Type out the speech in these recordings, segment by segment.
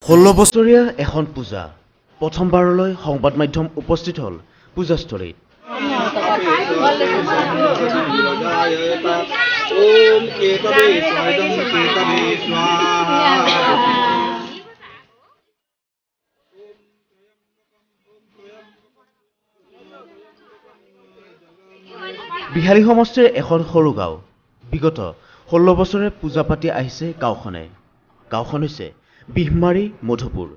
16 বছৰীয়া এখন পূজা প্ৰথমবাৰলৈ সংবাদ মাধ্যম উপস্থিত হ'ল পূজাস্থলীত। বিহালী সমষ্টিৰ এখন সৰু গাঁও। বিগত 16 বছৰে পূজা পাতি আহিছে গাঁওখনে। গাঁওখন হৈছে বিহমাৰী মধুপুৰ।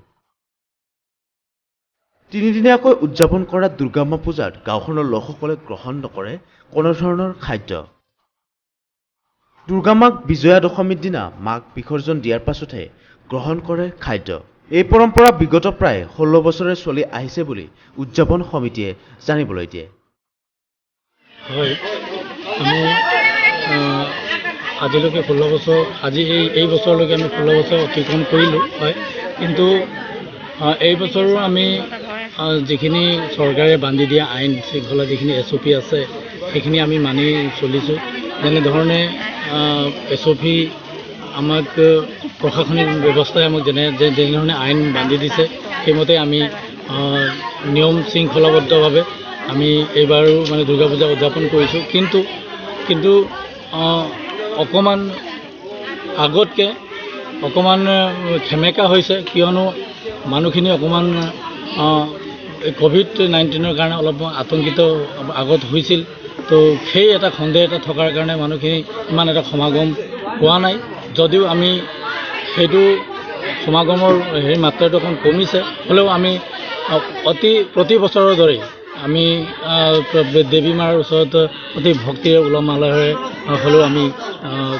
তিনিদিনীয়াকৈ উদযাপন কৰা দুৰ্গা মা পূজাত গাঁওখনৰ লোকসকলে গ্ৰহণ নকৰে কোনো ধৰণৰ খাদ্য। দুৰ্গা মাক বিজয়া দশমীৰ দিনা মাক বিসৰ্জন দিয়াৰ পাছতহে গ্ৰহণ কৰে খাদ্য। এই পৰম্পৰা বিগত প্ৰায় 16 বছৰে চলি আহিছে বুলি উদযাপন সমিতিয়ে জানিবলৈ দিয়ে। হয়, আমি আজিলৈকে 16 বছৰ, আজি এই বছৰলৈকে আমি 16 বছৰ অতিক্ৰম কৰিলোঁ। হয়, কিন্তু এই বছৰো আমি যিখিনি চৰকাৰে বান্ধি দিয়া আইন শৃংখলা যিখিনি SOP আছে সেইখিনি আমি মানি চলিছোঁ। যেনেধৰণে SOP আমাক প্ৰশাসনিক ব্যৱস্থাই আমাক যেনেধৰণে আইন বান্ধি দিছে সেইমতে আমি নিয়ম শৃংখলাবদ্ধভাৱে আমি এইবাৰো মানে দুৰ্গা পূজা উদযাপন কৰিছোঁ। কিন্তু অকণমান আগতকৈ অকণমান খেমেকা হৈছে, কিয়নো মানুহখিনি অকণমান COVID-19ৰ কাৰণে অলপ আতংকিত আগত হৈছিল। তো সেই এটা সন্দেহ এটা থকাৰ কাৰণে মানুহখিনি ইমান এটা সমাগম হোৱা নাই। যদিও আমি সেইটো সমাগমৰ মাত্ৰাটো অকণ কমিছে, হ'লেও আমি প্ৰতি বছৰৰ দৰেই আমি দেৱী মাৰ ওচৰত অতি ভক্তিৰে উলহ মালহেৰে হ'লেও আমি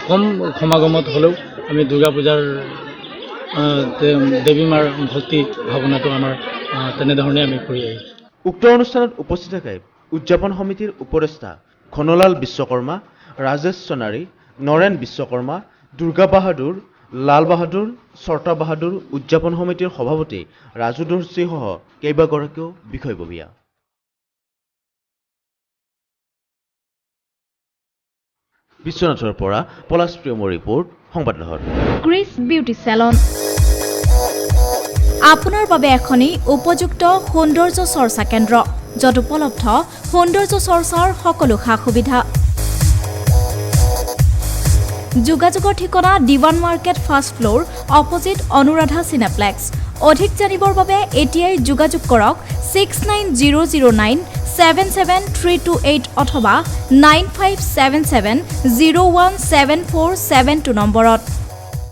কম সমাগমত হ'লেও আমি দুৰ্গা পূজাৰ দেৱী মাৰ ভক্তি ভাৱনাটো আমাৰ তেনেধৰণে আমি কৰি আহিছোঁ। উক্ত অনুষ্ঠানত উপস্থিত থাকে উদযাপন সমিতিৰ উপদেষ্টা ঘনলাল বিশ্বকৰ্মা, ৰাজেশ সোণাৰী, নৰেন বিশ্বকৰ্মা, দুৰ্গা বাহাদুৰ, লাল বাহাদুৰ, চৰ্তা বাহাদুৰ, উদযাপন সমিতিৰ সভাপতি ৰাজু দৰ্জীসহ কেইবাগৰাকীও বিষয়ববীয়া। বিশ্বনাথৰ পৰা পলাশ প্ৰিয়মৰ ৰিপৰ্ট, সংবাদলহৰ। ক্ৰিছ বিউটি চেলন আপোনাৰ বাবে এখনি উপযুক্ত সৌন্দৰ্য চৰ্চা কেন্দ্ৰ, য'ত উপলব্ধ সৌন্দৰ্য চৰ্চাৰ সকলো সা সুবিধা। যোগাযোগৰ ঠিকনা Diwan market first floor opposite Anuradha Cineplex. অধিক জানিবৰ বাবে এতিয়াই যোগাযোগ কৰক 6900977328 অথবা 9577017472 নম্বৰত।